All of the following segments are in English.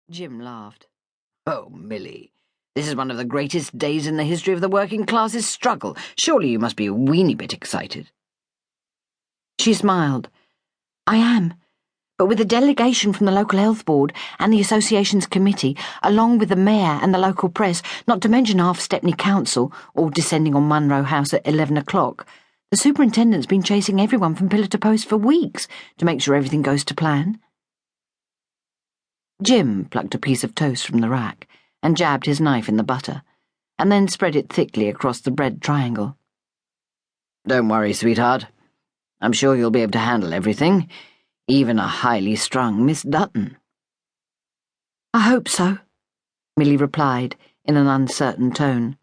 Jim laughed. "Oh, Millie, this is one of the greatest days in the history of the working classes' struggle. Surely you must be a weeny bit excited." She smiled. "I am. But with a delegation from the local health board and the association's committee, along with the mayor and the local press, not to mention half Stepney Council, all descending on Munro House at 11 o'clock, the superintendent's been chasing everyone from pillar to post for weeks to make sure everything goes to plan." Jim plucked a piece of toast from the rack and jabbed his knife in the butter, and then spread it thickly across the bread triangle. "Don't worry, sweetheart. I'm sure you'll be able to handle everything, even a highly strung Miss Dutton." "I hope so," Millie replied in an uncertain tone.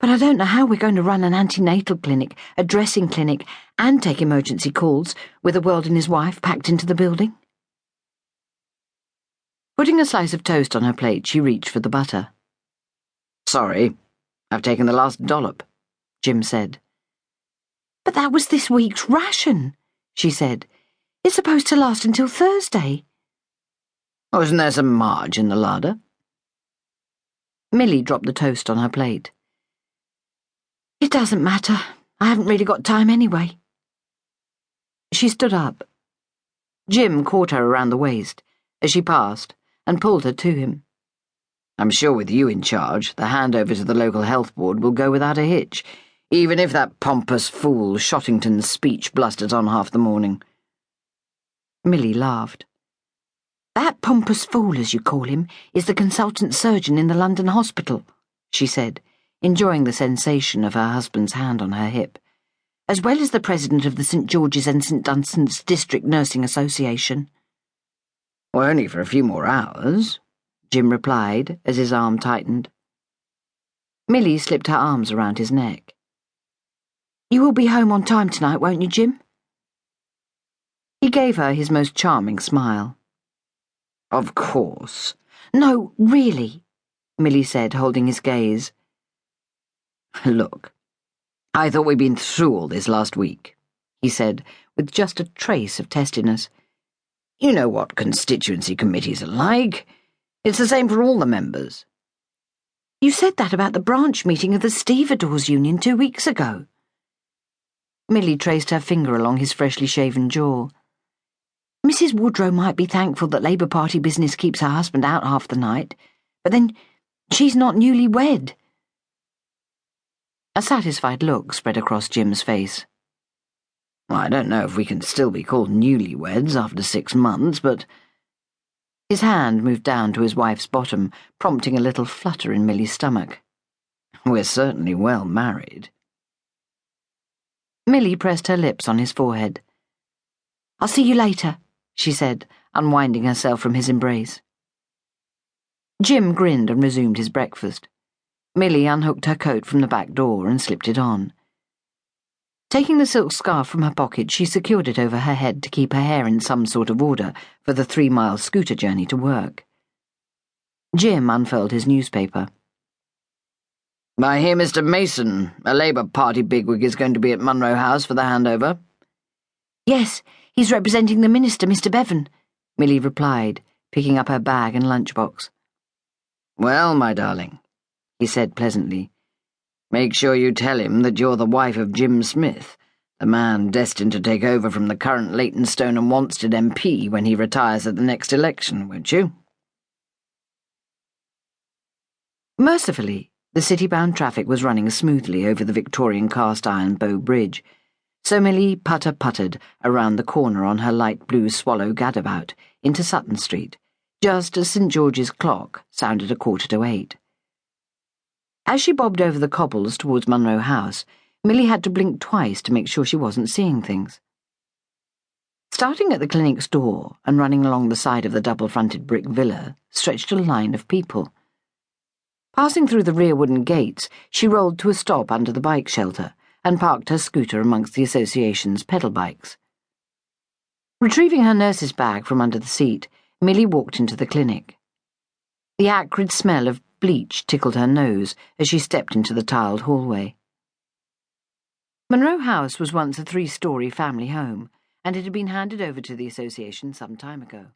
"But I don't know how we're going to run an antenatal clinic, a dressing clinic, and take emergency calls with the world and his wife packed into the building." Putting a slice of toast on her plate, she reached for the butter. "Sorry, I've taken the last dollop," Jim said. "But that was this week's ration," she said. "It's supposed to last until Thursday." "Oh, isn't there some Marge in the larder?" Millie dropped the toast on her plate. "It doesn't matter. I haven't really got time anyway." She stood up. Jim caught her around the waist as she passed and pulled her to him. "I'm sure with you in charge, the handover to the local health board will go without a hitch, even if that pompous fool Shottington's speech blusters on half the morning." Millie laughed. "That pompous fool, as you call him, is the consultant surgeon in the London hospital," she said, enjoying the sensation of her husband's hand on her hip, "as well as the president of the St. George's and St. Dunstan's District Nursing Association." "Well, only for a few more hours," Jim replied as his arm tightened. Millie slipped her arms around his neck. "You will be home on time tonight, won't you, Jim?" He gave her his most charming smile. "Of course." "No, really," Millie said, holding his gaze. "Look, I thought we'd been through all this last week," he said, with just a trace of testiness. "You know what constituency committees are like. It's the same for all the members." "You said that about the branch meeting of the Stevedores Union 2 weeks ago." Millie traced her finger along his freshly shaven jaw. "Mrs. Woodrow might be thankful that Labour Party business keeps her husband out half the night, but then she's not newly wed." A satisfied look spread across Jim's face. "Well, I don't know if we can still be called newlyweds after 6 months, but—" His hand moved down to his wife's bottom, prompting a little flutter in Millie's stomach. "We're certainly well married." Millie pressed her lips on his forehead. "I'll see you later," she said, unwinding herself from his embrace. Jim grinned and resumed his breakfast. Millie unhooked her coat from the back door and slipped it on. Taking the silk scarf from her pocket, she secured it over her head to keep her hair in some sort of order for the 3-mile scooter journey to work. Jim unfurled his newspaper. "I hear Mr. Mason, a Labour Party bigwig, is going to be at Munro House for the handover." "Yes, he's representing the minister, Mr. Bevan," Millie replied, picking up her bag and lunchbox. "Well, my darling," he said pleasantly, "make sure you tell him that you're the wife of Jim Smith, the man destined to take over from the current Leytonstone and Wanstead MP when he retires at the next election, won't you?" Mercifully, the city-bound traffic was running smoothly over the Victorian cast-iron Bow Bridge, so Millie putter-puttered around the corner on her light blue Swallow gadabout into Sutton Street, just as St. George's clock sounded 8:15. As she bobbed over the cobbles towards Munro House, Millie had to blink twice to make sure she wasn't seeing things. Starting at the clinic's door and running along the side of the double-fronted brick villa stretched a line of people. Passing through the rear wooden gates, she rolled to a stop under the bike shelter and parked her scooter amongst the association's pedal bikes. Retrieving her nurse's bag from under the seat, Millie walked into the clinic. The acrid smell of bleach tickled her nose as she stepped into the tiled hallway. Munro House was once a 3-story family home, and it had been handed over to the association some time ago.